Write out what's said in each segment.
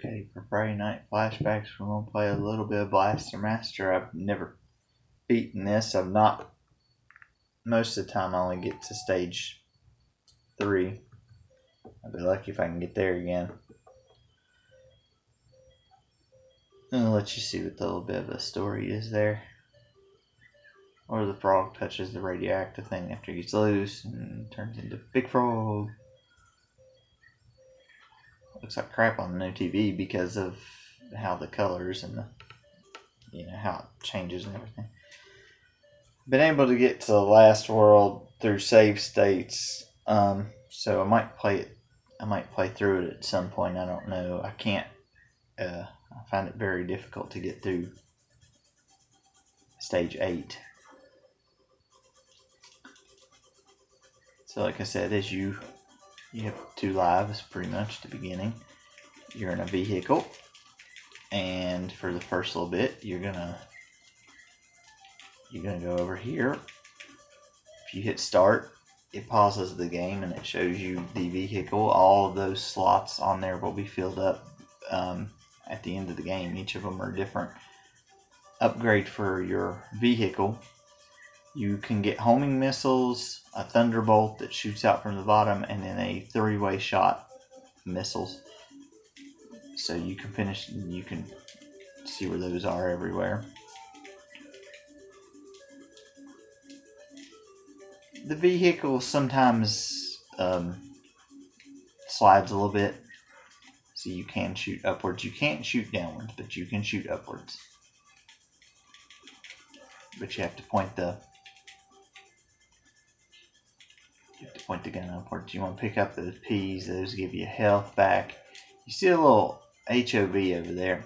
Okay, for Friday Night Flashbacks, we're going to play a little bit of Blaster Master. I've never beaten this. I've not. Most of the time, I only get to stage 3. I'll be lucky if I can get there again. And I'll let you see what the little bit of a story is there. Or the frog touches the radioactive thing after he gets loose and turns into Big Frog. Looks like crap on the new TV because of how the colors and the, how it changes and everything. Been able to get to the last world through save states, so I might play it. I might play through it at some point. I don't know. I can't. I find it very difficult to get through stage 8. So, like I said, as you have 2 lives pretty much at the beginning. You're in a vehicle, and for the first little bit, you're gonna go over here. If you hit start, it pauses the game and it shows you the vehicle. All of those slots on there will be filled up at the end of the game. Each of them are different upgrade for your vehicle. You can get homing missiles, a thunderbolt that shoots out from the bottom, and then a 3-way shot missiles. So you can finish. You can see where those are everywhere. The vehicle sometimes slides a little bit, so you can shoot upwards. You can't shoot downwards, but you can shoot upwards. But you have to point the gun upwards. You want to pick up those P's. Those give you health back. You see a little HOV over there.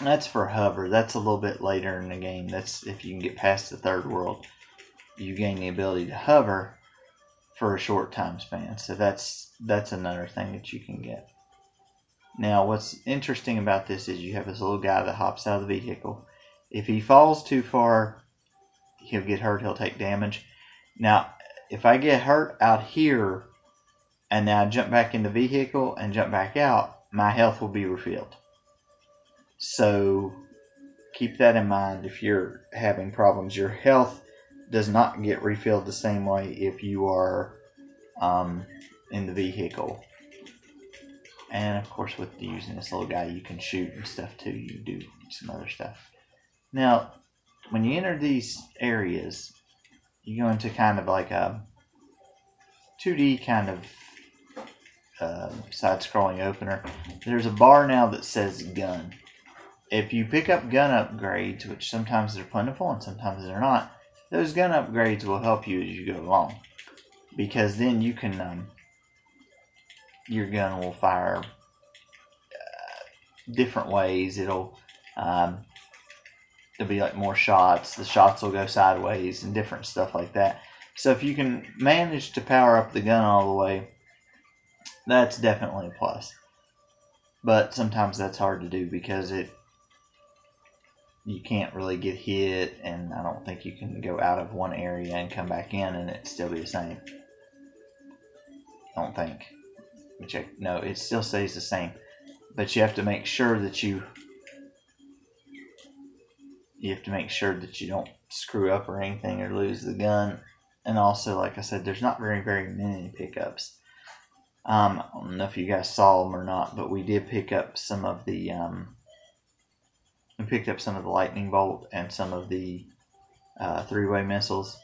That's for hover. That's a little bit later in the game. That's if you can get past the 3rd world. You gain the ability to hover for a short time span. So that's another thing that you can get. Now, what's interesting about this is you have this little guy that hops out of the vehicle. If he falls too far, he'll get hurt. He'll take damage. Now, if I get hurt out here and now I jump back in the vehicle and jump back out, my health will be refilled. So keep that in mind if you're having problems. Your health does not get refilled the same way if you are in the vehicle. And of course, with using this little guy, you can shoot and stuff too. You do some other stuff. Now, when you enter these areas, you go into kind of like a 2D kind of side-scrolling opener. There's a bar now that says gun. If you pick up gun upgrades, which sometimes they're plentiful and sometimes they're not, those gun upgrades will help you as you go along, because then you can your gun will fire different ways. It'll there'll be like more shots. The shots will go sideways and different stuff like that. So if you can manage to power up the gun all the way, that's definitely a plus. But sometimes that's hard to do because you can't really get hit, and I don't think you can go out of one area and come back in and it still be the same. I don't think. Let me check. No, it still stays the same. But you have to make sure that you don't screw up or anything or lose the gun. And also, like I said, there's not very many pickups. I don't know if you guys saw them or not, but we did pick up some of the lightning bolt and some of the 3-way missiles.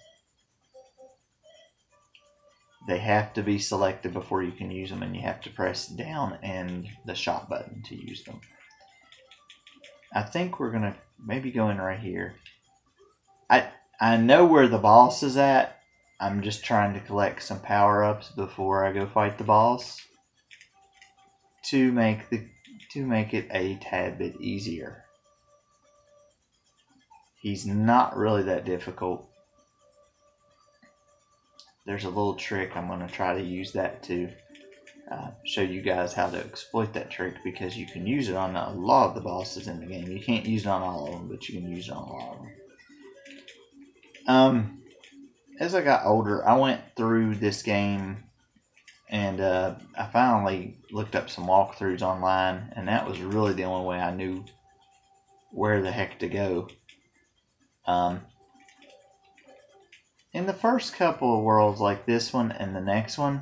They have to be selected before you can use them, and you have to press down and the shot button to use them. I think we're gonna maybe go in right here. I know where the boss is at. I'm just trying to collect some power-ups before I go fight the boss to make it a tad bit easier. He's not really that difficult. There's a little trick. I'm going to try to use that to show you guys how to exploit that trick, because you can use it on a lot of the bosses in the game. You can't use it on all of them, but you can use it on a lot of them. As I got older, I went through this game And I finally looked up some walkthroughs online, and that was really the only way I knew where the heck to go. In the first couple of worlds, like this one and the next one,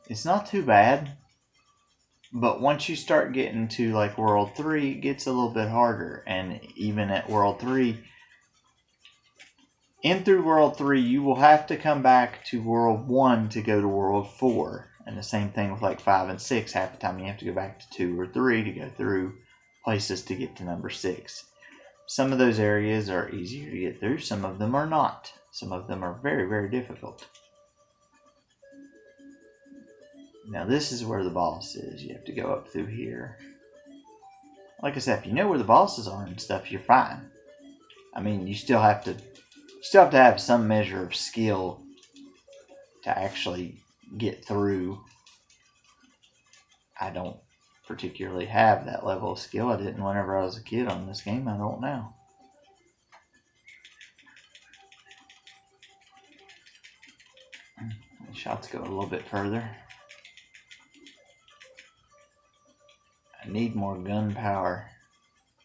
it's not too bad. But once you start getting to like World 3, it gets a little bit harder. And even at World 3, in through World 3, you will have to come back to World 1 to go to World 4. And the same thing with like 5 and 6. Half the time you have to go back to 2 or 3 to go through places to get to number 6. Some of those areas are easier to get through. Some of them are not. Some of them are very, very difficult. Now this is where the boss is. You have to go up through here. Like I said, if you know where the bosses are and stuff, you're fine. I mean, you still have to have some measure of skill to actually get through. I don't particularly have that level of skill. I didn't whenever I was a kid on this game. I don't now. The shots go a little bit further. I need more gun power.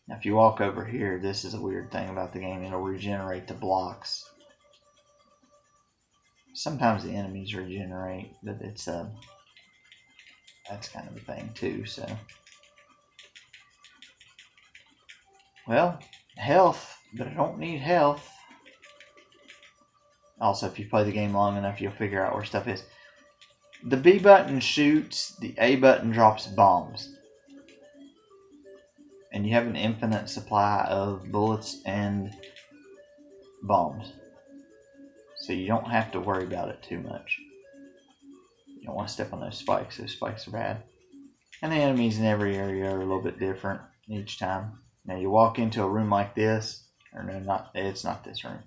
Now if you walk over here, this is a weird thing about the game. It'll regenerate the blocks. Sometimes the enemies regenerate, but it's that's kind of a thing too, so. Well, health, but I don't need health. Also, if you play the game long enough, you'll figure out where stuff is. The B button shoots, the A button drops bombs. And you have an infinite supply of bullets and bombs. So you don't have to worry about it too much. You don't want to step on those spikes. Those spikes are bad. And the enemies in every area are a little bit different each time. Now you walk into a room like this. Or no, it's not this room.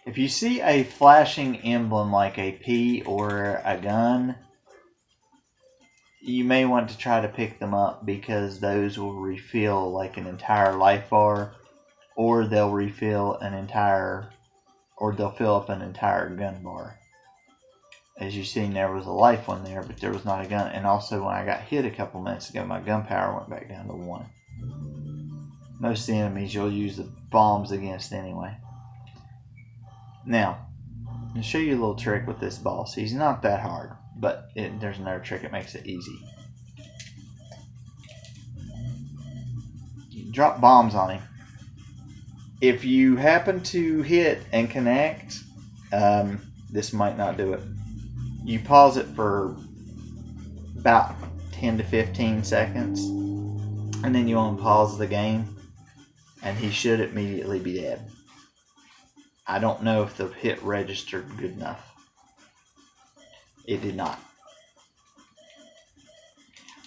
If you see a flashing emblem like a P or a gun, you may want to try to pick them up because those will refill like an entire life bar, or they'll refill an entire, or they'll fill up an entire gun bar. As you seen, there was a life one there, but there was not a gun. And also, when I got hit a couple minutes ago, my gun power went back down to 1. Most of the enemies you'll use the bombs against anyway. Now, I'll show you a little trick with this boss. He's not that hard, but there's another trick that makes it easy. You drop bombs on him. If you happen to hit and connect, this might not do it. You pause it for about 10 to 15 seconds, and then you unpause the game, and he should immediately be dead. I don't know if the hit registered good enough. It did not.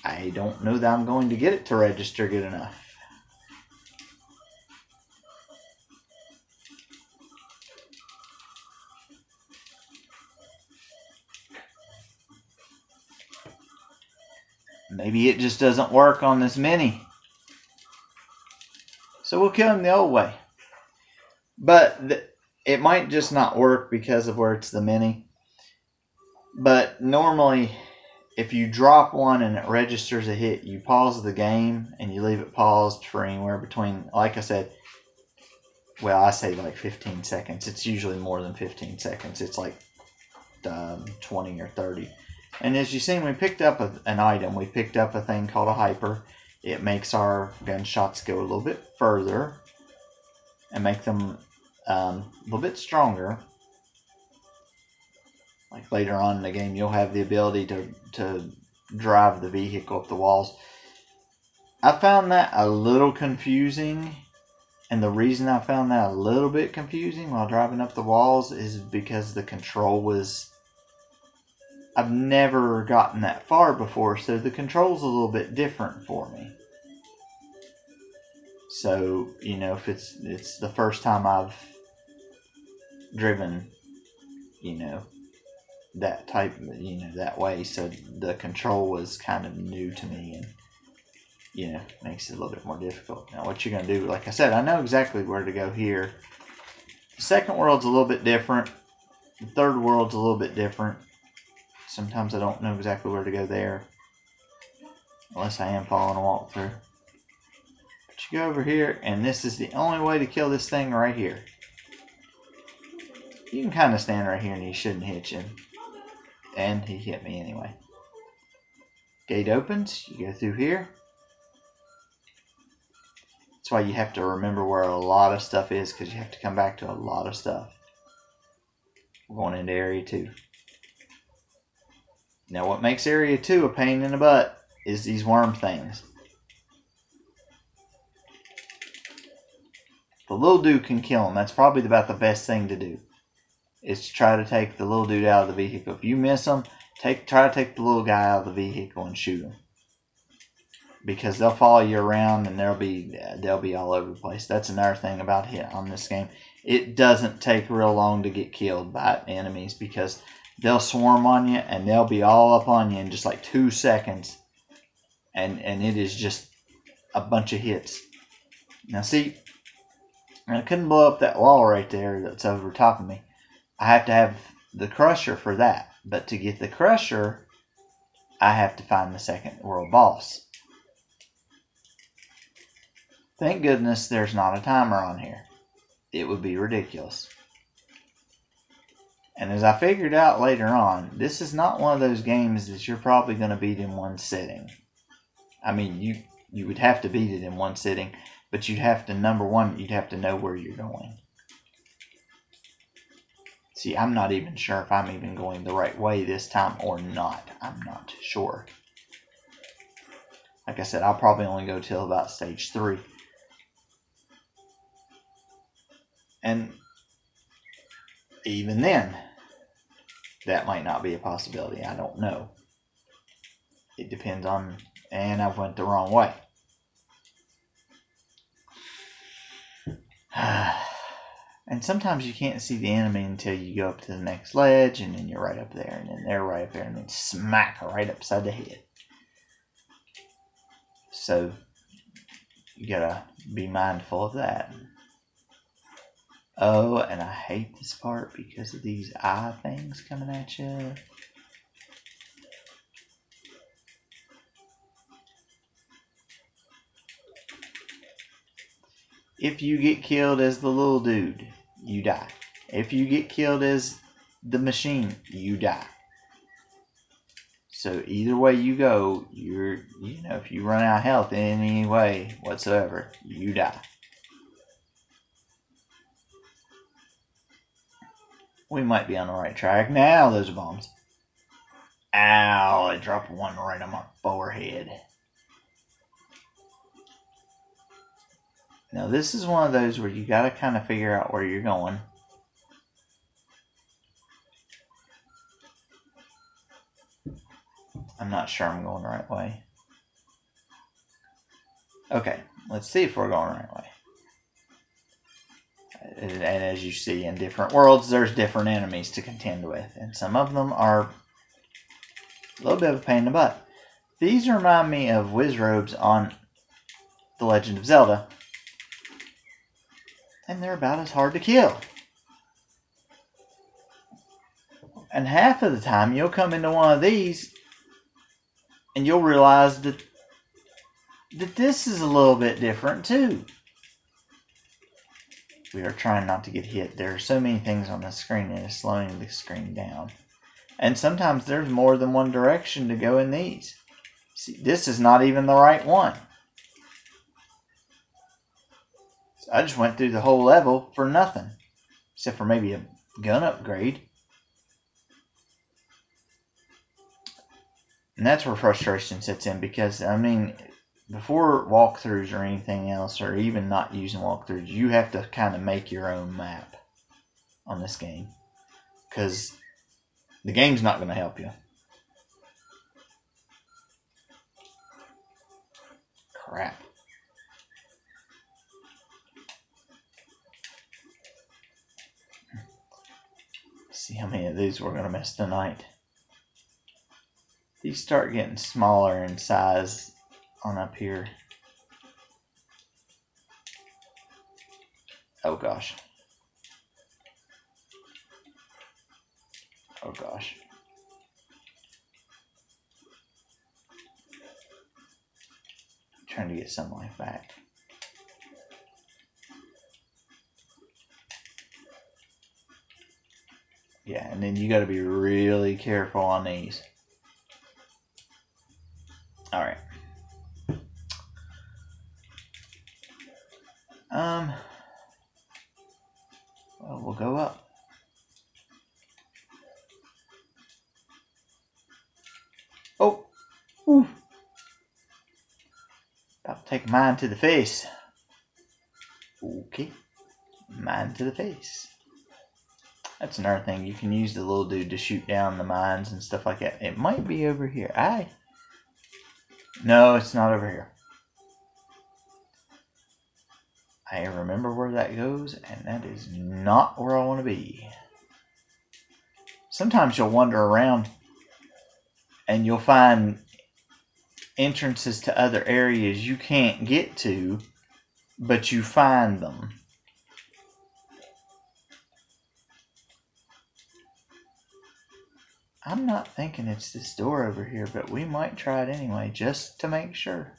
I don't know that I'm going to get it to register good enough. Maybe it just doesn't work on this mini. So we'll kill him the old way. But it might just not work because of where it's the mini. But normally, if you drop one and it registers a hit, you pause the game and you leave it paused for anywhere between, like I said, well, I say like 15 seconds. It's usually more than 15 seconds. It's like 20 or 30. And as you've seen, we picked up an item. We picked up a thing called a hyper. It makes our gunshots go a little bit further and make them a little bit stronger. Like later on in the game, you'll have the ability to drive the vehicle up the walls. I found that a little confusing, and the reason I found that a little bit confusing while driving up the walls is because the control was, I've never gotten that far before, so the control's a little bit different for me. So, you know, if it's the first time I've driven, you know, that type, you know, that way, so the control was kind of new to me, and, you know, makes it a little bit more difficult. Now, what you're going to do, like I said, I know exactly where to go here. The second world's a little bit different. The third world's a little bit different. Sometimes I don't know exactly where to go there. Unless I am following a walkthrough. But you go over here, and this is the only way to kill this thing right here. You can kind of stand right here and he shouldn't hit you. And he hit me anyway. Gate opens, you go through here. That's why you have to remember where a lot of stuff is, because you have to come back to a lot of stuff. We're going into Area 2. Now what makes Area 2 a pain in the butt is these worm things. The little dude can kill them. That's probably about the best thing to do. Is to try to take the little dude out of the vehicle. If you miss them, try to take the little guy out of the vehicle and shoot him. Because they'll follow you around and they'll be all over the place. That's another thing about hit on this game. It doesn't take real long to get killed by enemies because they'll swarm on you and they'll be all up on you in just like 2 seconds. And it is just a bunch of hits. Now see, I couldn't blow up that wall right there that's over top of me. I have to have the crusher for that. But to get the crusher, I have to find the second world boss. Thank goodness there's not a timer on here. It would be ridiculous. And as I figured out later on, this is not one of those games that you're probably going to beat in one sitting. I mean, you would have to beat it in one sitting, but you'd have to, number one, you'd have to know where you're going. See, I'm not even sure if I'm even going the right way this time or not. I'm not sure. Like I said, I'll probably only go till about stage 3. And even then, that might not be a possibility. I don't know. It depends on, and I've went the wrong way. And sometimes you can't see the enemy until you go up to the next ledge, and then you're right up there, and then they're right up there, and then smack right upside the head. So, you gotta be mindful of that. Oh, and I hate this part because of these eye things coming at you. If you get killed as the little dude, you die. If you get killed as the machine, you die. So either way you go, if you run out of health in any way whatsoever, you die. We might be on the right track. Now those are bombs. Ow, I dropped one right on my forehead. Now this is one of those where you gotta kind of figure out where you're going. I'm not sure I'm going the right way. Okay, let's see if we're going the right way. And as you see in different worlds, there's different enemies to contend with. And some of them are a little bit of a pain in the butt. These remind me of Wizrobes on The Legend of Zelda. And they're about as hard to kill. And half of the time you'll come into one of these and you'll realize that this is a little bit different too. We are trying not to get hit. There are so many things on the screen that is slowing the screen down. And sometimes there's more than one direction to go in these. See, this is not even the right one. So I just went through the whole level for nothing. Except for maybe a gun upgrade. And that's where frustration sets in because, I mean, before walkthroughs or anything else, or even not using walkthroughs, you have to kind of make your own map on this game. Because the game's not going to help you. Crap. Let's see how many of these we're going to miss tonight. These start getting smaller in size on up here. Oh gosh. Oh gosh. Trying to get some life back. Yeah, and then you got to be really careful on these. All right. Well, we'll go up. Oh. Ooh. About to take mine to the face. Okay. Mine to the face. That's another thing. You can use the little dude to shoot down the mines and stuff like that. It might be over here. No, it's not over here. I remember where that goes, and that is not where I want to be. Sometimes you'll wander around and you'll find entrances to other areas you can't get to, but you find them. I'm not thinking it's this door over here, but we might try it anyway, just to make sure.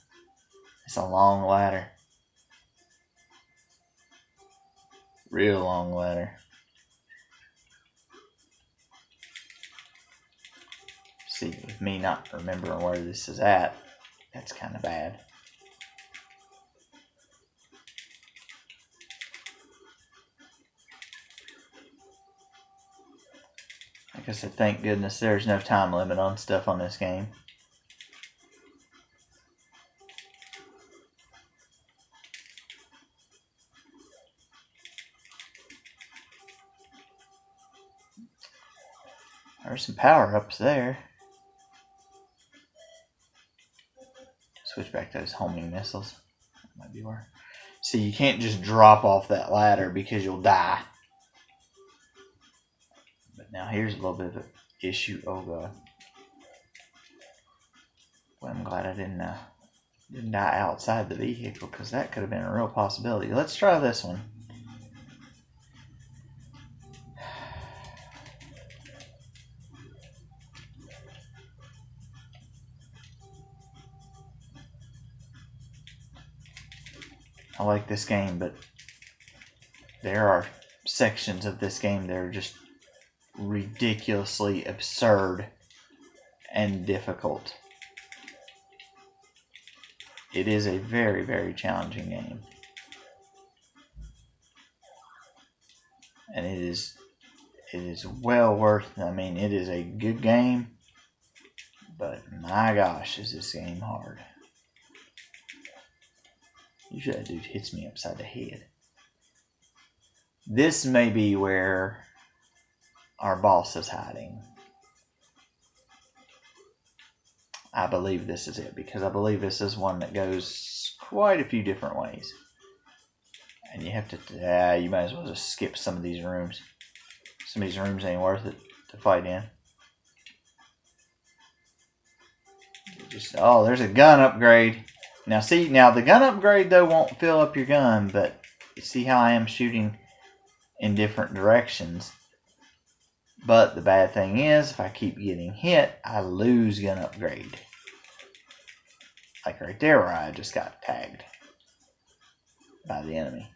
It's a long ladder. Real long ladder. See, with me not remembering where this is at, that's kind of bad. Like I said, thank goodness there's no time limit on stuff on this game. There's some power-ups there. Switch back to those homing missiles. That might be where. See, you can't just drop off that ladder because you'll die. But now here's a little bit of an issue. Oh god. Well, I'm glad I didn't die outside the vehicle, because that could have been a real possibility. Let's try this one. I like this game, but there are sections of this game that are just ridiculously absurd and difficult. It is a very, very challenging game. And it is well worth, I mean, it is a good game, but my gosh, is this game hard. Usually that dude hits me upside the head. This may be where our boss is hiding. I believe this is it, because I believe this is one that goes quite a few different ways. And you have to, you might as well just skip some of these rooms. Some of these rooms ain't worth it to fight in. Oh, there's a gun upgrade. Now see, the gun upgrade though won't fill up your gun, but you see how I am shooting in different directions. But the bad thing is, if I keep getting hit, I lose gun upgrade. Like right there where I just got tagged by the enemy.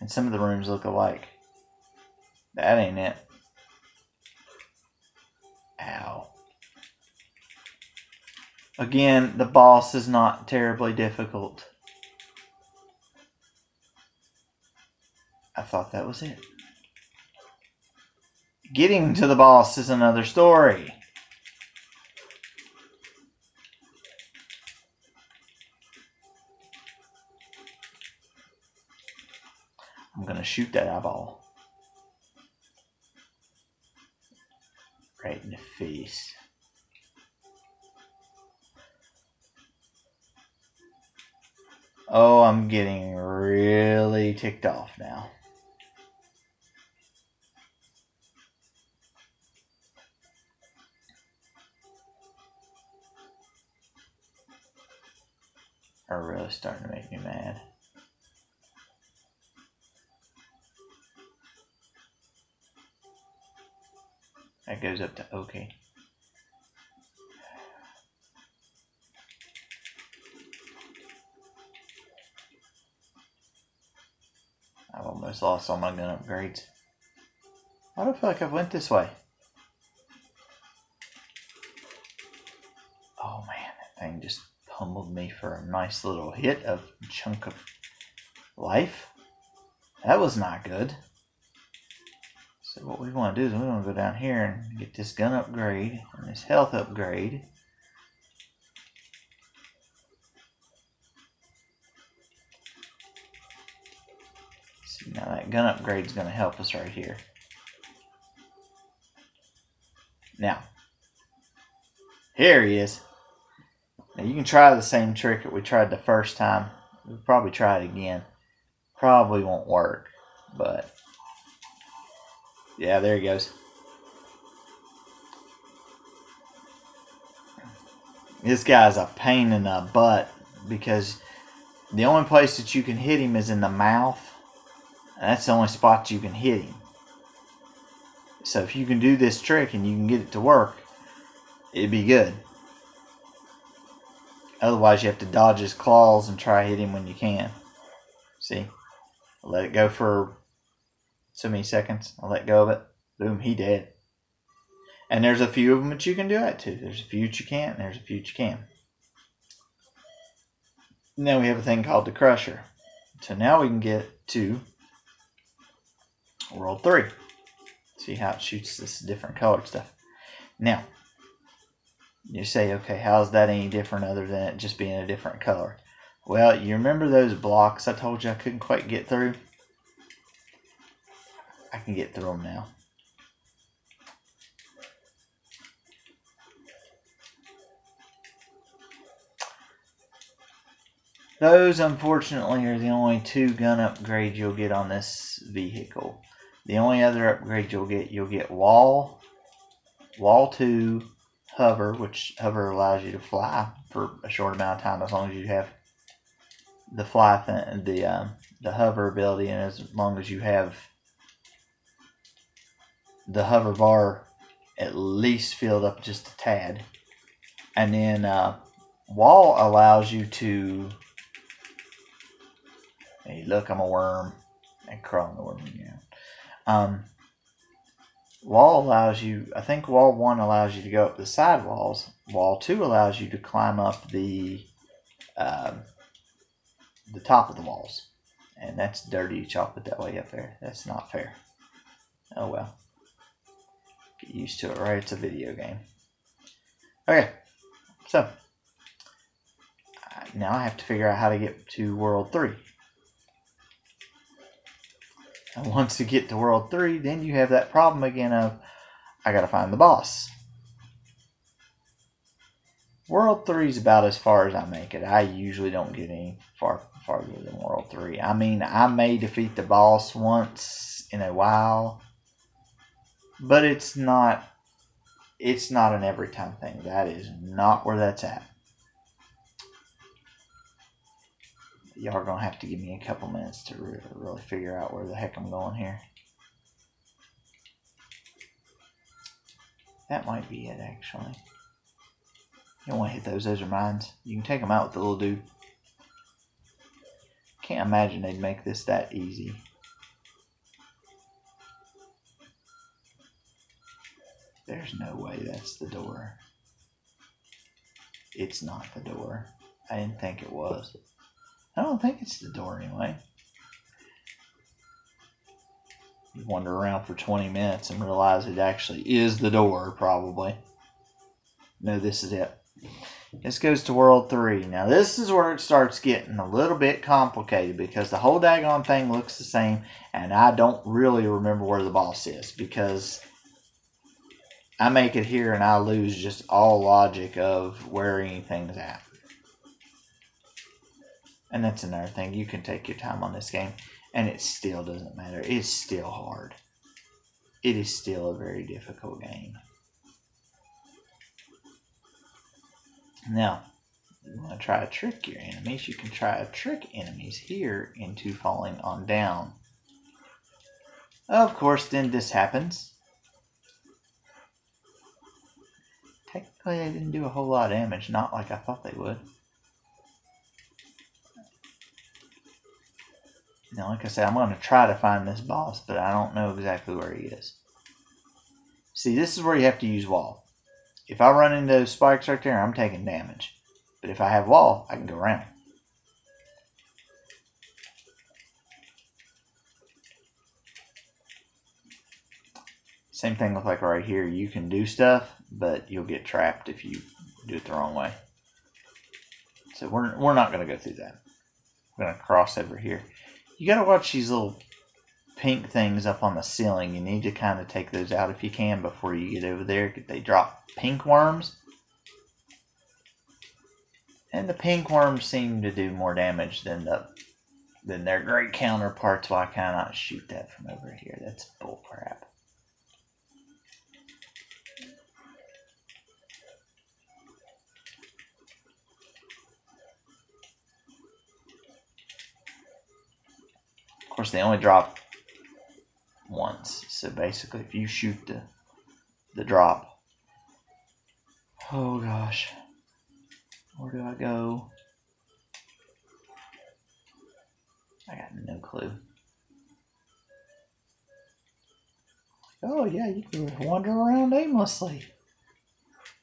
And some of the rooms look alike. That ain't it. Ow. Again, the boss is not terribly difficult. I thought that was it. Getting to the boss is another story. I'm going to shoot that eyeball. Right in the face. Oh, I'm getting really ticked off now. are really starting to make me mad. That goes up to okay. I've almost lost all my gun upgrades. Why do I feel like I've went this way? Oh man, that thing just pummeled me for a nice little hit of chunk of life. That was not good. So what we want to do is we want to go down here and get this gun upgrade and this health upgrade. See, now that gun upgrade is going to help us right here. Now, here he is. Now you can try the same trick that we tried the first time. We'll probably try it again. Probably won't work, but yeah, there he goes. This guy's a pain in the butt because the only place that you can hit him is in the mouth. And that's the only spot you can hit him. So if you can do this trick and you can get it to work, it'd be good. Otherwise you have to dodge his claws and try to hit him when you can. See? I'll let it go for so many seconds. I'll let go of it. Boom, he dead. And there's a few of them that you can do that to. There's a few that you can't, and there's a few that you can. Now we have a thing called the Crusher. So now we can get to World 3. See how it shoots this different colored stuff. Now, you say, okay, how's that any different other than it just being a different color? Well, you remember those blocks I told you I couldn't quite get through? I can get through them now. Those, unfortunately, are the only 2 gun upgrades you'll get on this vehicle. The only other upgrade you'll get Wall 2, Hover, which Hover allows you to fly for a short amount of time as long as you have the fly thing, the hover ability, and as long as you have the hover bar at least filled up just a tad. And then Wall allows you to, hey look, I'm a worm. I crawl in the worm again. Wall allows you, I think Wall 1 allows you to go up the side walls. Wall 2 allows you to climb up the top of the walls. And that's dirty, chop it that way up there. That's not fair. Oh well. Get used to it, right? It's a video game. Okay, so now I have to figure out how to get to World 3. And once you get to World 3, then you have that problem again of, I gotta find the boss. World 3 is about as far as I make it. I usually don't get any farther than World 3. I mean, I may defeat the boss once in a while, but it's not an every time thing. That is not where that's at. Y'all are going to have to give me a couple minutes to really figure out where the heck I'm going here. That might be it, actually. You don't want to hit those. Those are mines. You can take them out with the little dude. Can't imagine they'd make this that easy. There's no way that's the door. It's not the door. I didn't think it was. I don't think it's the door anyway. You wander around for 20 minutes and realize it actually is the door, probably. No, this is it. This goes to World 3. Now, this is where it starts getting a little bit complicated because the whole daggone thing looks the same, and I don't really remember where the boss is because I make it here and I lose just all logic of where anything's at. And that's another thing. You can take your time on this game, and it still doesn't matter. It's still hard. It is still a very difficult game. Now, You want to try to trick your enemies, you can try to trick enemies here into falling on down. Of course, then this happens. Technically, they didn't do a whole lot of damage, not like I thought they would. Now, like I said, I'm going to try to find this boss, but I don't know exactly where he is. See, this is where you have to use wall. If I run into those spikes right there, I'm taking damage. But if I have wall, I can go around. Same thing with like right here. You can do stuff, but you'll get trapped if you do it the wrong way. So we're not going to go through that. We're going to cross over here. You got to watch these little pink things up on the ceiling. You need to kind of take those out if you can before you get over there. They drop pink worms. And the pink worms seem to do more damage than their great counterparts. Why can't I shoot that from over here? That's bullcrap. Of course, they only drop once. So basically, if you shoot the drop, oh gosh, where do I go? I got no clue. Oh yeah, you can wander around aimlessly.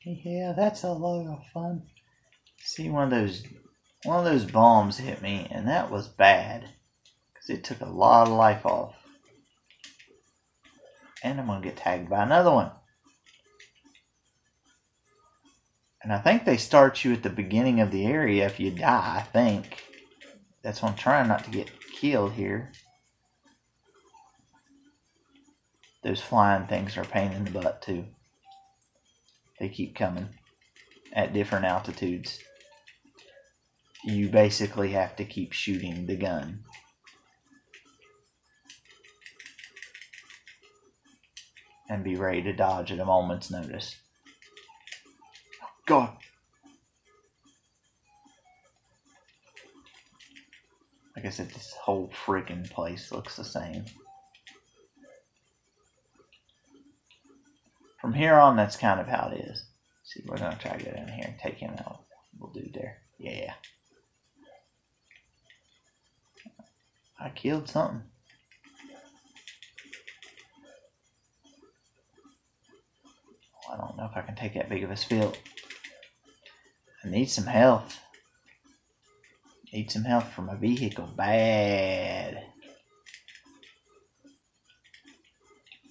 Yeah, that's a lot of fun. See, one of those bombs hit me, and that was bad because it took a lot of life off. And I'm gonna get tagged by another one. And I think they start you at the beginning of the area if you die, I think. That's why I'm trying not to get killed here. Those flying things are a pain in the butt too. They keep coming at different altitudes. You basically have to keep shooting the gun. And be ready to dodge at a moment's notice. Oh, God. Like I said, this whole freaking place looks the same. From here on, that's kind of how it is. See, we're going to try to go down here and take him out. We'll do there. Yeah. I killed something. I don't know if I can take that big of a spill. I need some health. Need some health for my vehicle. Bad.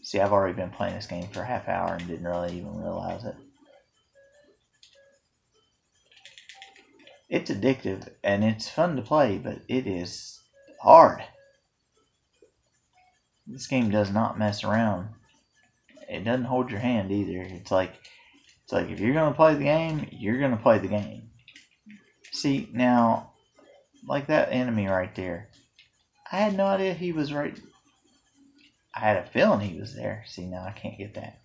See, I've already been playing this game for a half hour and didn't really even realize it. It's addictive and it's fun to play, but it is hard. This game does not mess around. It doesn't hold your hand either. It's like if you're gonna play the game, you're gonna play the game. See, now, like that enemy right there, I had no idea he was right. I had a feeling he was there. See, now I can't get that.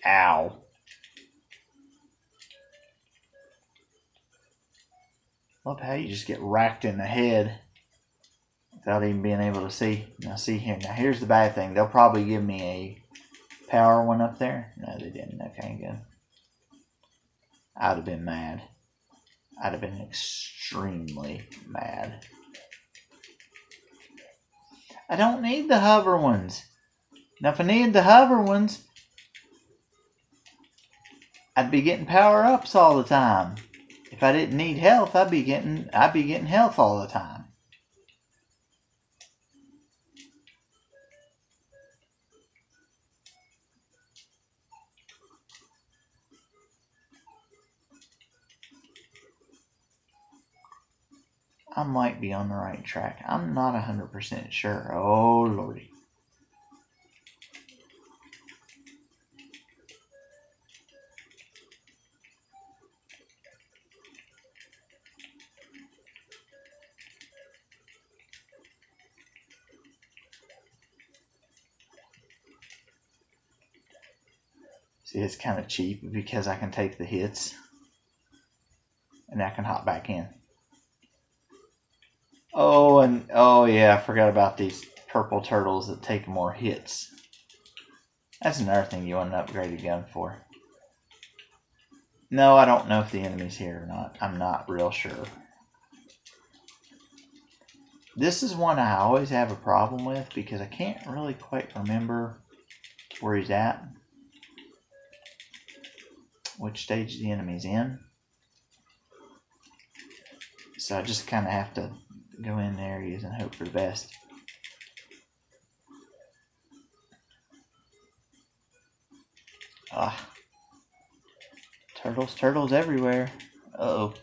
Ow. Love how you just get racked in the head without even being able to see. Now see here. Now here's the bad thing. They'll probably give me a power one up there. No, they didn't. Okay, good. I'd have been mad. I'd have been extremely mad. I don't need the hover ones. Now if I needed the hover ones, I'd be getting power-ups all the time. If I didn't need health, I'd be getting health all the time. I might be on the right track. I'm not 100% sure. Oh, Lordy. See, it's kind of cheap because I can take the hits. Now I can hop back in. Oh, and oh yeah, I forgot about these purple turtles that take more hits. That's another thing you want an upgraded gun for. No, I don't know if the enemy's here or not. I'm not real sure. This is one I always have a problem with because I can't really quite remember where he's at. Which stage the enemy's in. So I just kind of have to go in areas and hope for the best. Ah. Turtles, turtles everywhere. Uh-oh.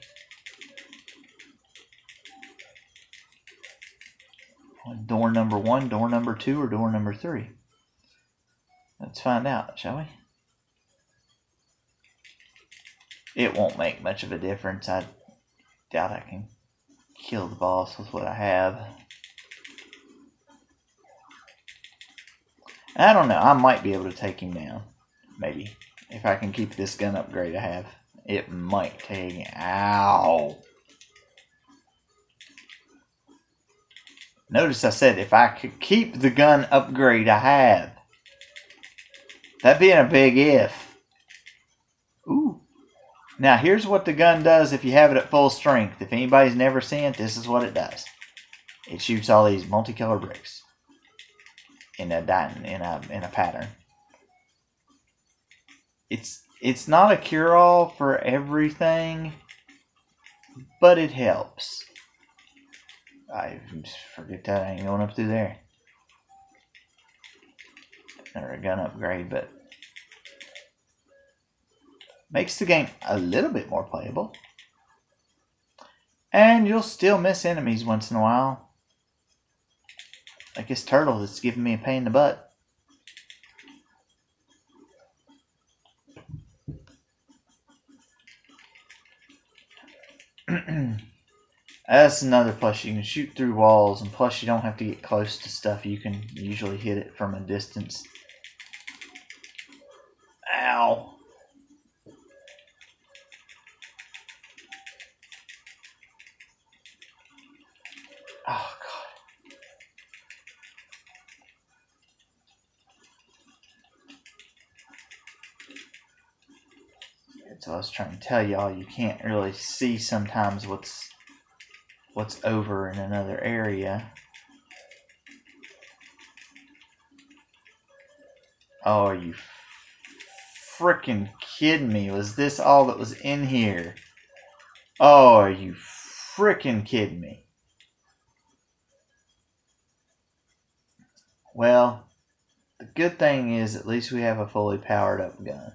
Door number 1, door number 2, or door number 3? Let's find out, shall we? It won't make much of a difference. I doubt I can kill the boss with what I have. I don't know. I might be able to take him down. Maybe. If I can keep this gun upgrade I have. It might take him. Ow! Notice I said if I could keep the gun upgrade I have. That being a big if. Ooh. Now here's what the gun does if you have it at full strength. If anybody's never seen it, this is what it does. It shoots all these multicolored bricks in a pattern. It's not a cure-all for everything, but it helps. I forget that I ain't going up through there. Or a gun upgrade, but makes the game a little bit more playable. And you'll still miss enemies once in a while. Like this turtle that's giving me a pain in the butt. That's another plus. You can shoot through walls, and plus you don't have to get close to stuff. You can usually hit it from a distance. Ow! Oh, God. So I was trying to tell y'all, you can't really see sometimes what's over in another area. Oh, are you freaking kidding me? Was this all that was in here? Oh, are you freaking kidding me? Well, the good thing is at least we have a fully powered up gun.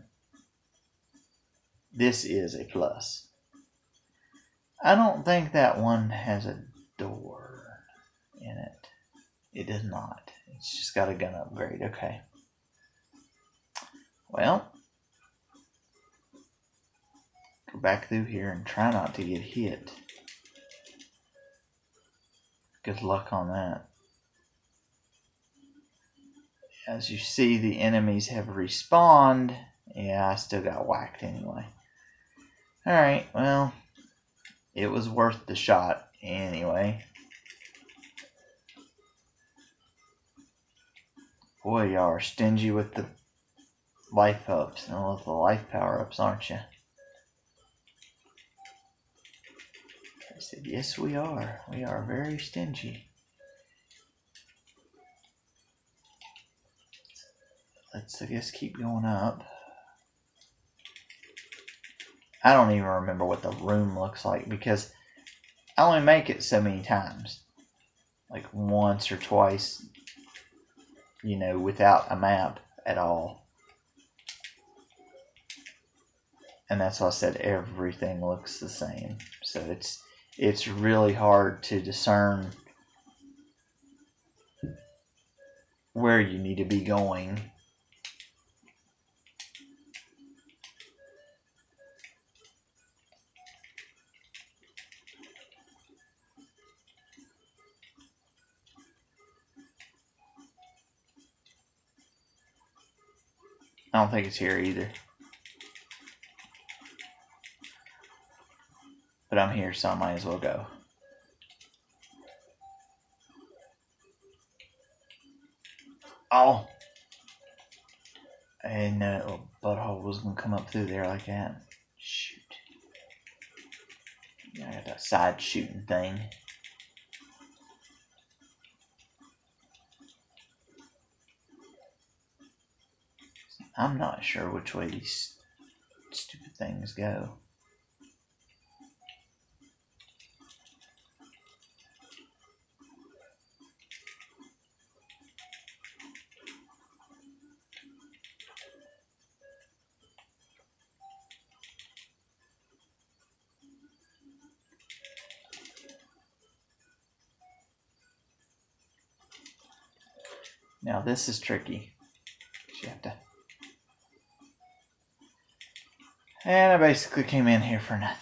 This is a plus. I don't think that one has a door in it. It does not. It's just got a gun upgrade. Okay. Well, go back through here and try not to get hit. Good luck on that. As you see, the enemies have respawned. Yeah, I still got whacked anyway. Alright, well, it was worth the shot anyway. Boy, y'all are stingy with the life ups and with the life power ups, aren't you? I said, yes, we are. We are very stingy. Let's, I guess, keep going up. I don't even remember what the room looks like because I only make it so many times. Like once or twice, you know, without a map at all. And that's why I said everything looks the same. So it's really hard to discern where you need to be going. I don't think it's here either. But I'm here, so I might as well go. Oh! And that little butthole was going to come up through there like that. Shoot. Yeah, I got that side shooting thing. I'm not sure which way these stupid things go. Now this is tricky. You have to. And I basically came in here for nothing.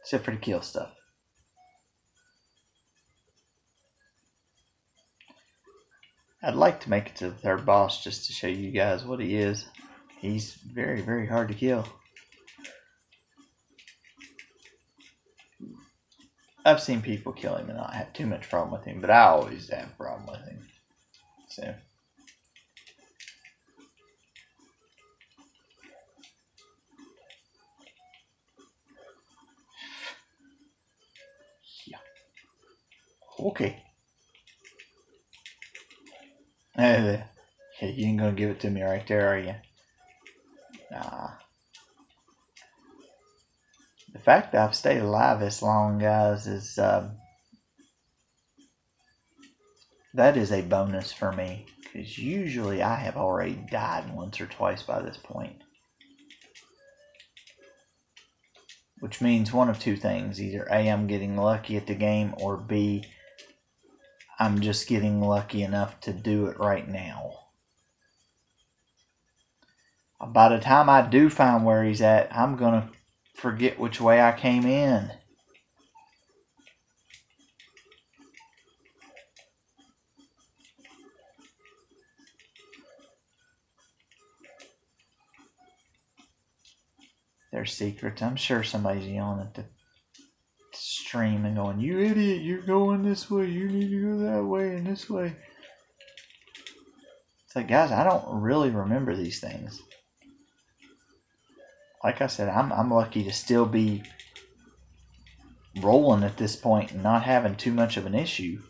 Except for the kill stuff. I'd like to make it to the third boss just to show you guys what he is. He's very, very hard to kill. I've seen people kill him and not have too much problem with him, but I always have a problem with him. So. Yeah. Okay. You ain't gonna give it to me right there, are you? Nah. The fact that I've stayed alive this long, guys, is that is a bonus for me. Because usually I have already died once or twice by this point. Which means one of two things. Either A, I'm getting lucky at the game, or B, I'm just getting lucky enough to do it right now. By the time I do find where he's at, I'm going to forget which way I came in. There's secrets. I'm sure somebody's yelling at the stream and going, "You idiot, you're going this way. You need to go that way and this way." It's like, guys, I don't really remember these things. Like I said, I'm lucky to still be rolling at this point and not having too much of an issue.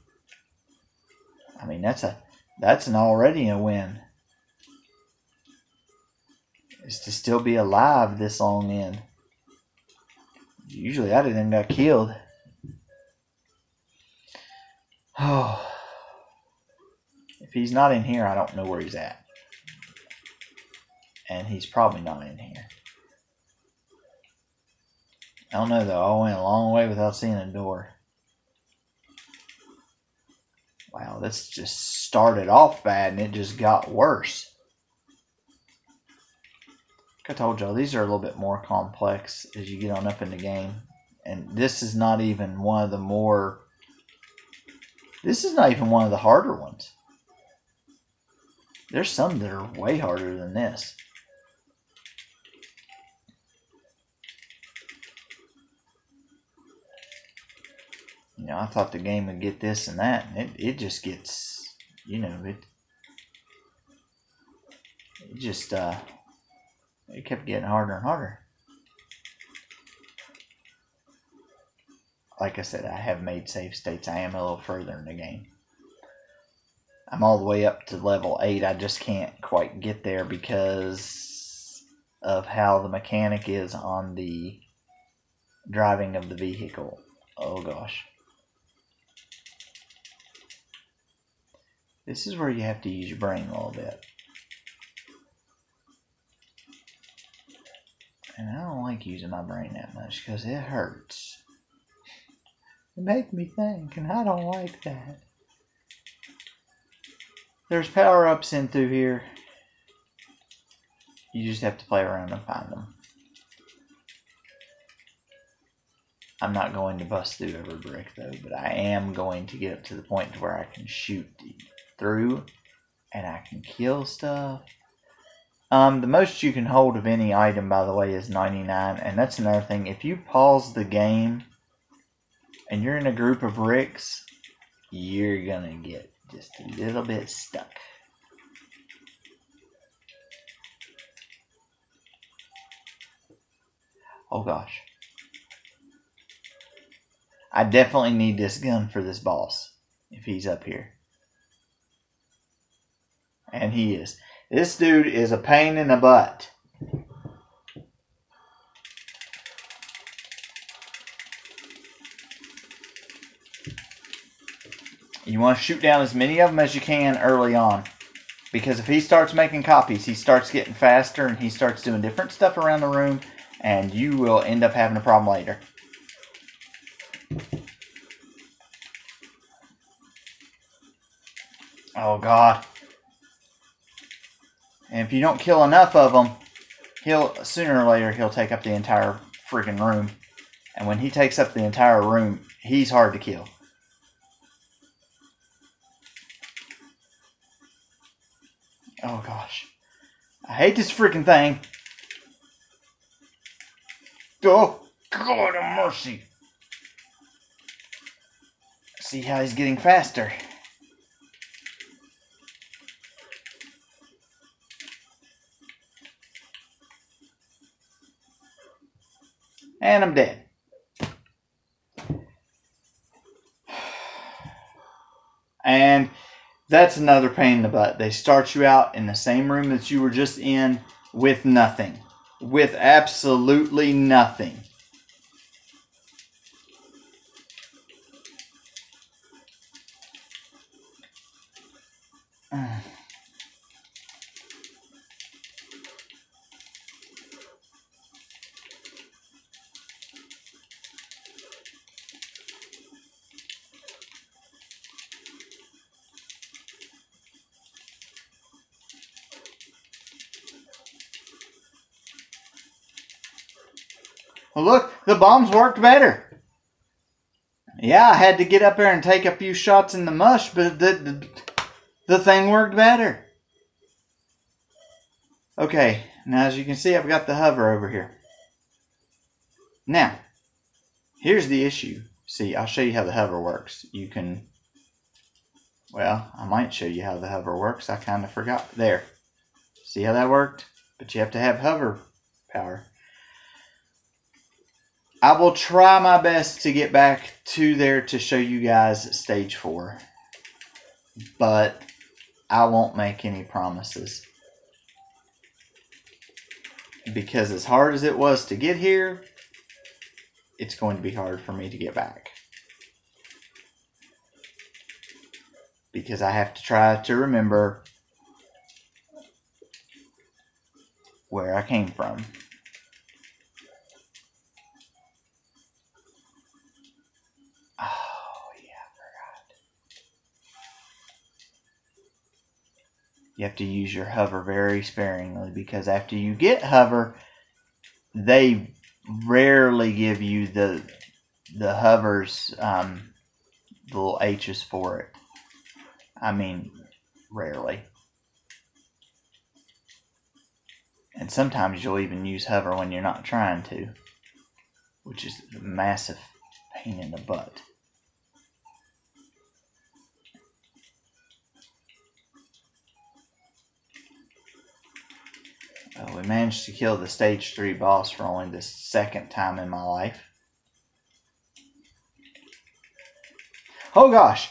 I mean, that's an already a win. Is to still be alive this long in. Usually I didn't got killed. Oh. If he's not in here, I don't know where he's at. And he's probably not in here. I don't know though. I went a long way without seeing a door. Wow, this just started off bad and it just got worse. Like I told y'all, these are a little bit more complex as you get on up in the game. And this is not even one of the more... This is not even one of the harder ones. There's some that are way harder than this. You know, I thought the game would get this and that, and it just gets, you know, it just, it kept getting harder and harder. Like I said, I have made save states. I am a little further in the game. I'm all the way up to level 8. I just can't quite get there because of how the mechanic is on the driving of the vehicle. Oh gosh. This is where you have to use your brain a little bit. And I don't like using my brain that much because it hurts. It makes me think, and I don't like that. There's power-ups in through here. You just have to play around and find them. I'm not going to bust through every brick though, but I am going to get up to the point where I can shoot through and I can kill stuff. The most you can hold of any item, by the way, is 99, and that's another thing. If you pause the game and you're in a group of bricks, you're gonna get just a little bit stuck. Oh gosh. I definitely need this gun for this boss, if he's up here. And he is. This dude is a pain in the butt. You want to shoot down as many of them as you can early on. Because if he starts making copies, he starts getting faster and he starts doing different stuff around the room, and you will end up having a problem later. Oh God. And if you don't kill enough of them, sooner or later he'll take up the entire freaking room. And when he takes up the entire room, he's hard to kill. Oh gosh. I hate this freaking thing. Oh, God of mercy. See how he's getting faster. And I'm dead. And that's another pain in the butt. They start you out in the same room that you were just in with nothing. With absolutely nothing. Well, look, the bombs worked better. Yeah, I had to get up there and take a few shots in the mush, but the thing worked better. Okay, now as you can see, I've got the hover over here. Now, here's the issue. See, I'll show you how the hover works. You can, well, I might show you how the hover works. I kind of forgot. There. See how that worked? But you have to have hover power. I will try my best to get back to there to show you guys stage 4. But I won't make any promises. Because as hard as it was to get here, it's going to be hard for me to get back. Because I have to try to remember where I came from. You have to use your hover very sparingly, because after you get hover, they rarely give you the hovers, the little H's for it. I mean, rarely. And sometimes you'll even use hover when you're not trying to, which is a massive pain in the butt. We managed to kill the stage 3 boss for only the second time in my life. Oh gosh!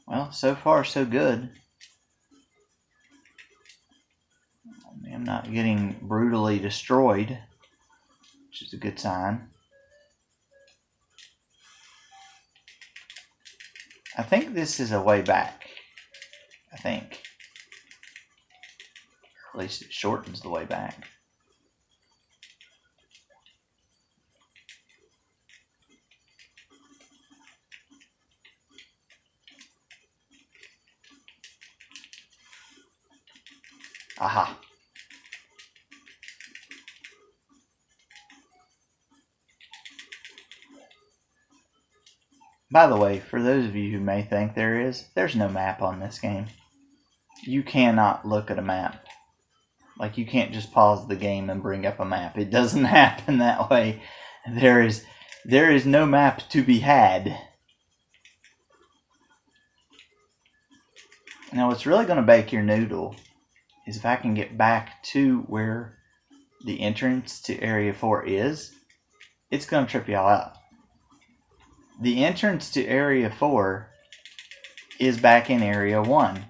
Well, so far so good. I'm not getting brutally destroyed, which is a good sign. I think this is a way back. I think. Or at least it shortens the way back. Aha. By the way, for those of you who may think there's no map on this game. You cannot look at a map. Like, you can't just pause the game and bring up a map. It doesn't happen that way. There is no map to be had. Now, what's really going to bake your noodle is if I can get back to where the entrance to Area 4 is, it's going to trip y'all out. The entrance to Area 4 is back in Area 1.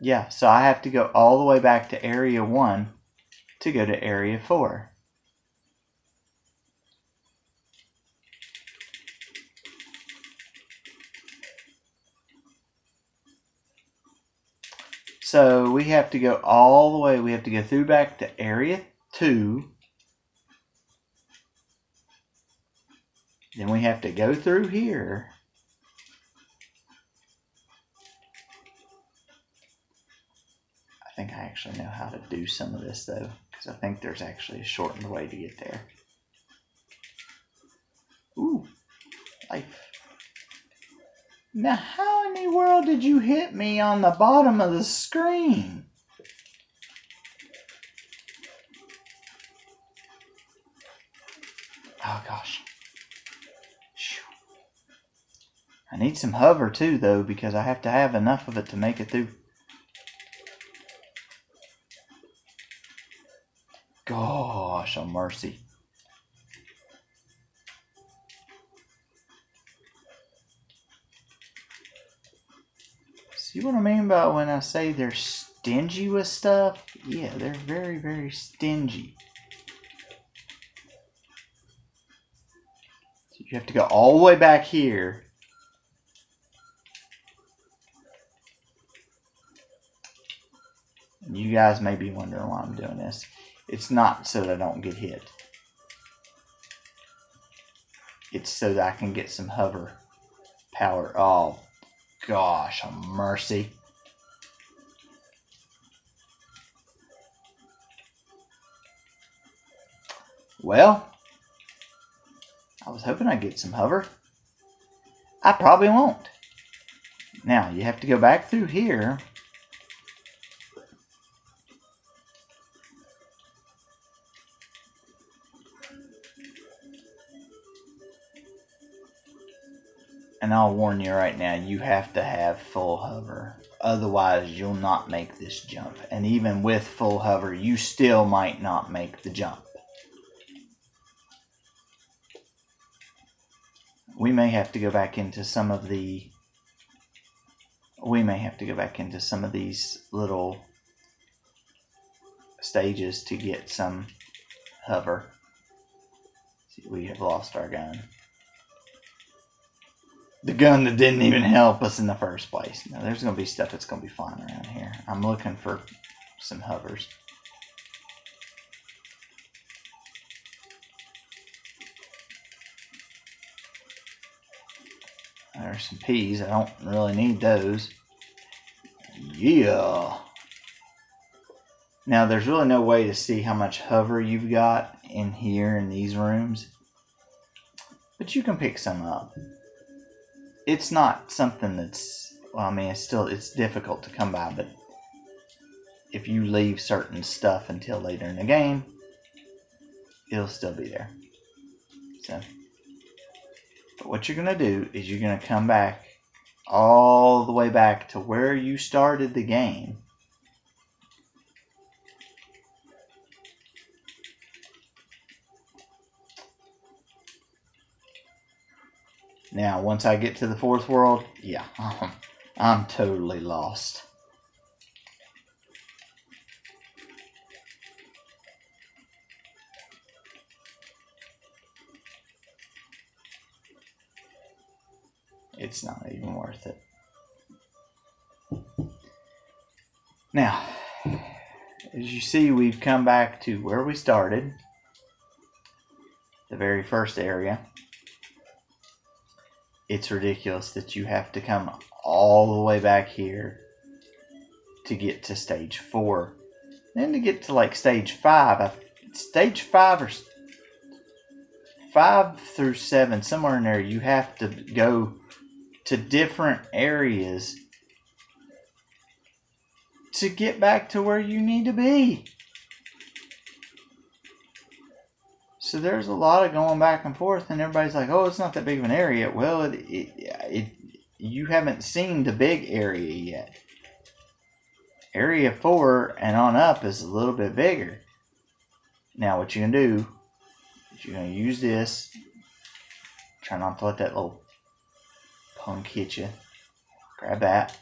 Yeah, so I have to go all the way back to Area 1 to go to Area 4. So we have to go all the way, we have to go through back to Area 2. Then we have to go through here. I think I actually know how to do some of this though, because I think there's actually a shortened way to get there. Ooh, life. Now how in the world did you hit me on the bottom of the screen? Oh gosh. I need some hover too though, because I have to have enough of it to make it through. Gosh, oh mercy. See what I mean by when I say they're stingy with stuff? Yeah, they're very, very stingy. So you have to go all the way back here. And you guys may be wondering why I'm doing this. It's not so that I don't get hit. It's so that I can get some hover power. Oh, gosh, a mercy. Well, I was hoping I'd get some hover. I probably won't. Now, you have to go back through here. And I'll warn you right now, you have to have full hover. Otherwise, you'll not make this jump. And even with full hover, you still might not make the jump. We may have to go back into some of the... We may have to go back into some of these little stages to get some hover. See, we have lost our gun. The gun that didn't even help us in the first place. Now, there's going to be stuff that's going to be flying around here. I'm looking for some hovers. There's some peas. I don't really need those. Yeah. Now, there's really no way to see how much hover you've got in here in these rooms. But you can pick some up. It's not something that's, well, I mean, it's difficult to come by, but if you leave certain stuff until later in the game, it'll still be there. So, but what you're going to do is you're going to come back all the way back to where you started the game. Now, once I get to the fourth world, yeah, I'm totally lost. It's not even worth it. Now, as you see, we've come back to where we started, the very first area. It's ridiculous that you have to come all the way back here to get to stage 4. Then to get to like stage 5, stage 5 or 5 through 7, somewhere in there, you have to go to different areas to get back to where you need to be. So there's a lot of going back and forth, and everybody's like, "Oh, it's not that big of an area." Well, you haven't seen the big area yet. Area 4 and on up is a little bit bigger. Now, what you're gonna do is you're gonna use this. Try not to let that little punk hit you. Grab that.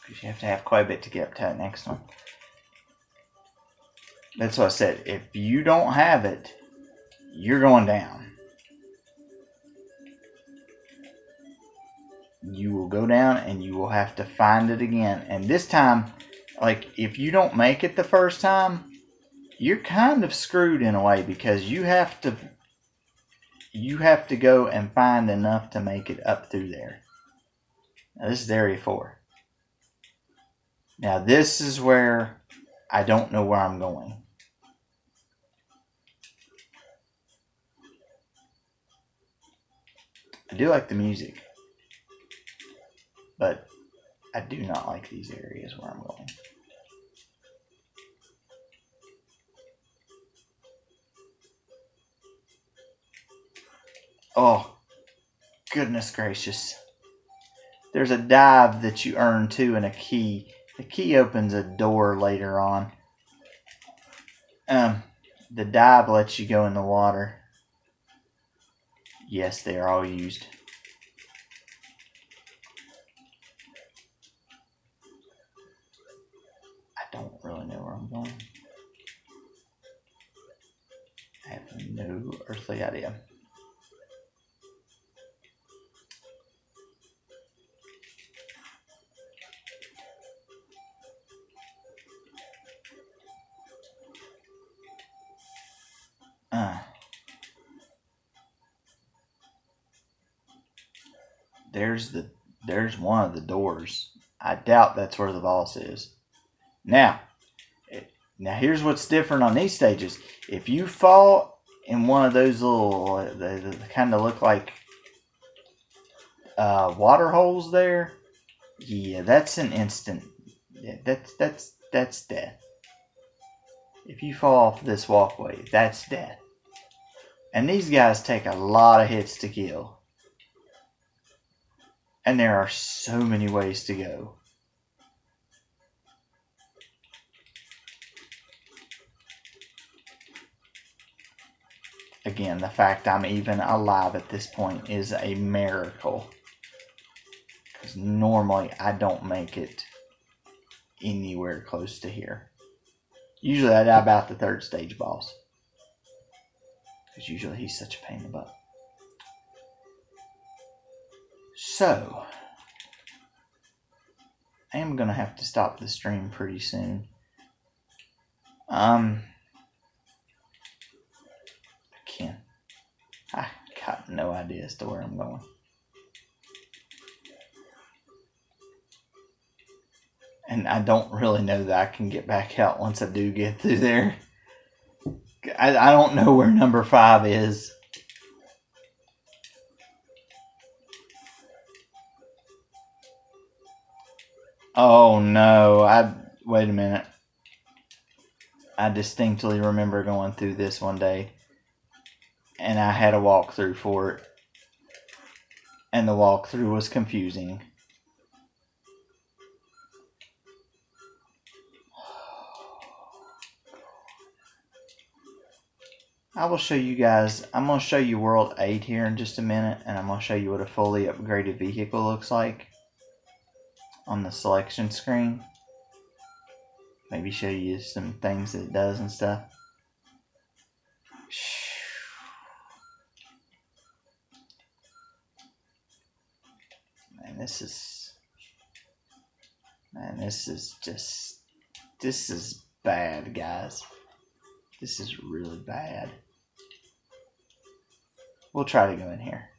Because you have to have quite a bit to get up to that next one. That's what I said. If you don't have it, you're going down. You will go down and you will have to find it again. And this time, like, if you don't make it the first time, you're kind of screwed in a way, because you have to go and find enough to make it up through there. Now, this is area 4. Now, this is where I don't know where I'm going. I do like the music, but I do not like these areas where I'm going. Oh, goodness gracious. There's a dive that you earn too, and a key. The key opens a door later on. The dive lets you go in the water. Yes, they are all used. I don't really know where I'm going. I have no earthly idea. There's one of the doors. I doubt that's where the boss is. Now here's what's different on these stages. If you fall in one of those little, they kind of look like water holes there, yeah, that's an instant. Yeah, that's death. If you fall off this walkway, that's death. And these guys take a lot of hits to kill. And there are so many ways to go. Again, the fact I'm even alive at this point is a miracle. Because normally I don't make it anywhere close to here. Usually I die about the 3rd stage boss. Because usually he's such a pain in the butt. So, I am going to have to stop the stream pretty soon. I got no idea as to where I'm going. And I don't really know that I can get back out once I do get through there. I don't know where number 5 is. Oh no, wait a minute. I distinctly remember going through this one day, and I had a walkthrough for it, and the walkthrough was confusing. I will show you guys, I'm going to show you World 8 here in just a minute, and I'm going to show you what a fully upgraded vehicle looks like on the selection screen. Maybe show you some things that it does and stuff. Man, this is just This is bad, guys. This is really bad. We'll try to go in here.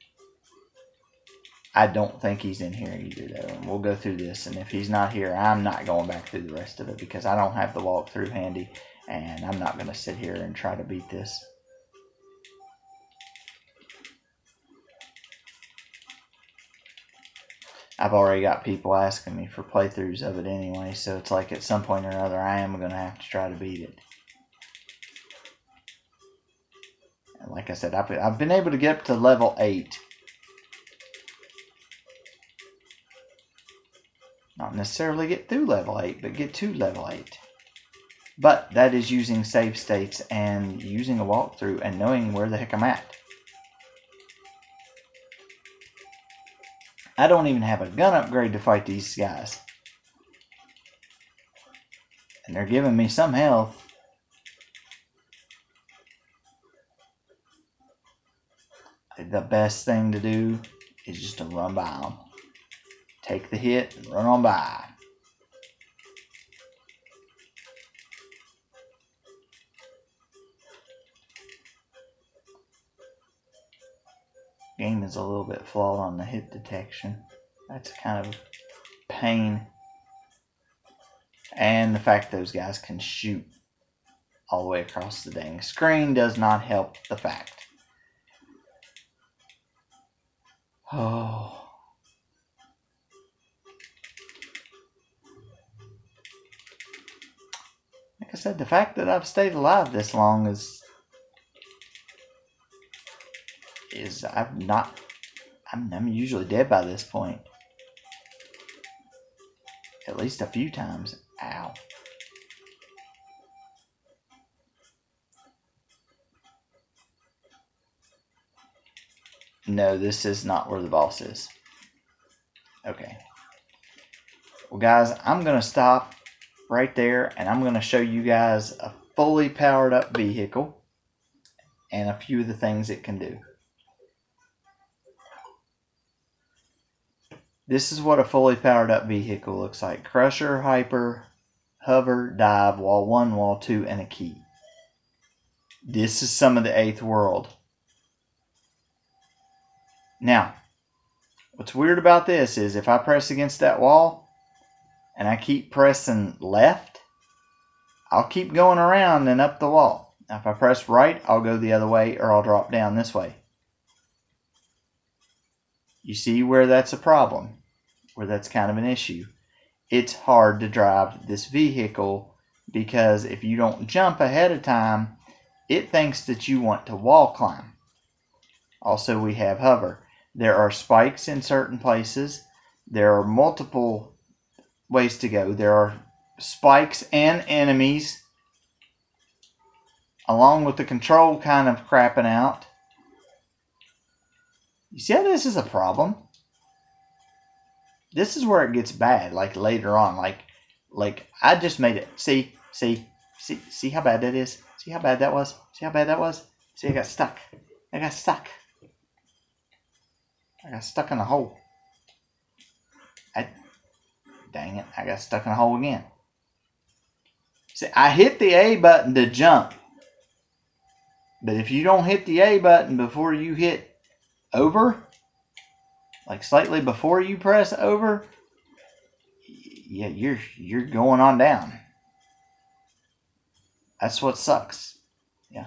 I don't think he's in here either, though. And we'll go through this, and if he's not here, I'm not going back through the rest of it because I don't have the walkthrough handy, and I'm not going to sit here and try to beat this. I've already got people asking me for playthroughs of it anyway, so it's like at some point or another I am going to have to try to beat it. And like I said, I've been able to get up to level 8. Not necessarily get through level 8, but get to level 8. But that is using save states and using a walkthrough and knowing where the heck I'm at. I don't even have a gun upgrade to fight these guys. And they're giving me some health. The best thing to do is just to run by them. Take the hit and run on by. Game is a little bit flawed on the hit detection. That's kind of a pain. And the fact those guys can shoot all the way across the dang screen does not help the fact. Oh. Like I said, the fact that I've stayed alive this long is I'm usually dead by this point. At least a few times. Ow. No, this is not where the boss is. Okay. Well, guys, I'm going to stop right there, and I'm going to show you guys a fully powered up vehicle and a few of the things it can do. This is what a fully powered up vehicle looks like. Crusher, Hyper, Hover, Dive, Wall 1, Wall 2, and a key. This is some of the 8th world. Now, what's weird about this is if I press against that wall and I keep pressing left, I'll keep going around and up the wall. Now, if I press right, I'll go the other way or I'll drop down this way. You see where that's a problem, where that's kind of an issue. It's hard to drive this vehicle because if you don't jump ahead of time, it thinks that you want to wall climb. Also, we have hover. There are spikes in certain places. There are multiple ways to go. There are spikes and enemies, along with the control kind of crapping out. You see how this is a problem? This is where it gets bad, like later on. Like I just made it. See how bad that is? See how bad that was? See how bad that was? See, I got stuck. I got stuck in a hole. Dang it, I got stuck in a hole again. See, I hit the A button to jump. But if you don't hit the A button before you hit over, like slightly before you press over, yeah, you're going on down. That's what sucks. Yeah.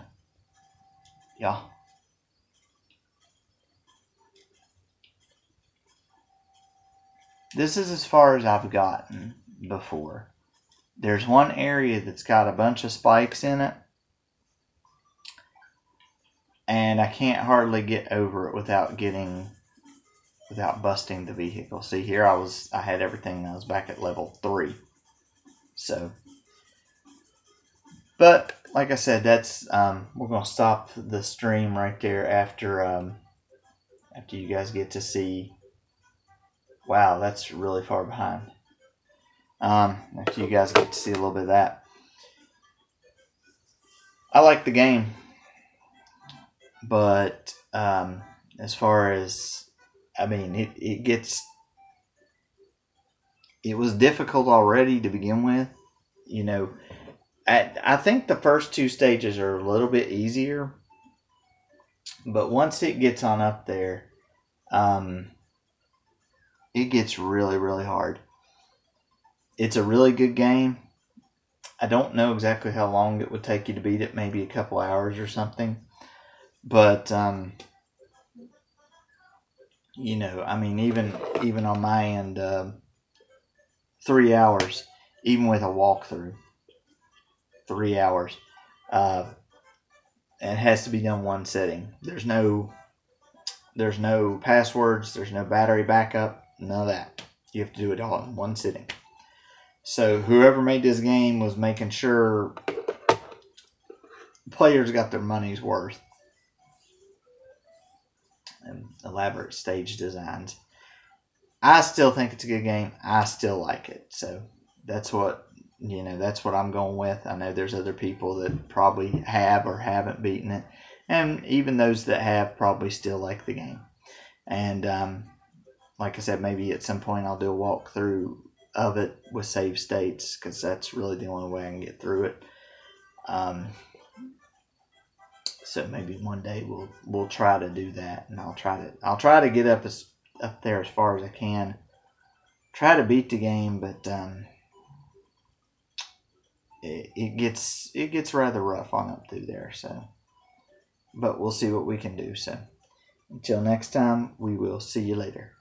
This is as far as I've gotten before. There's one area that's got a bunch of spikes in it, and I can't hardly get over it without busting the vehicle. See here, I had everything. I was back at level 3. So, but like I said, that's we're gonna stop the stream right there after you guys get to see. Wow, that's really far behind. After you guys get to see a little bit of that. I like the game, but as far as, I mean, it was difficult already to begin with, you know, I think the first two stages are a little bit easier, but once it gets on up there, um, it gets really, really hard. It's a really good game. I don't know exactly how long it would take you to beat it, maybe a couple hours or something. But you know, I mean, even on my end, 3 hours, even with a walkthrough, 3 hours. Uh, it has to be done one sitting. There's no passwords. There's no battery backup. None of that. You have to do it all in one sitting. So whoever made this game was making sure players got their money's worth. And elaborate stage designs. I still think it's a good game. I still like it. So that's what that's what I'm going with. I know there's other people that probably have or haven't beaten it, and even those that have probably still like the game. And like I said, maybe at some point I'll do a walkthrough of it with save states, because that's really the only way I can get through it. So maybe one day we'll try to do that, and I'll try to get up there as far as I can. Try to beat the game, but it gets rather rough on up through there. So, but we'll see what we can do. So, until next time, we will see you later.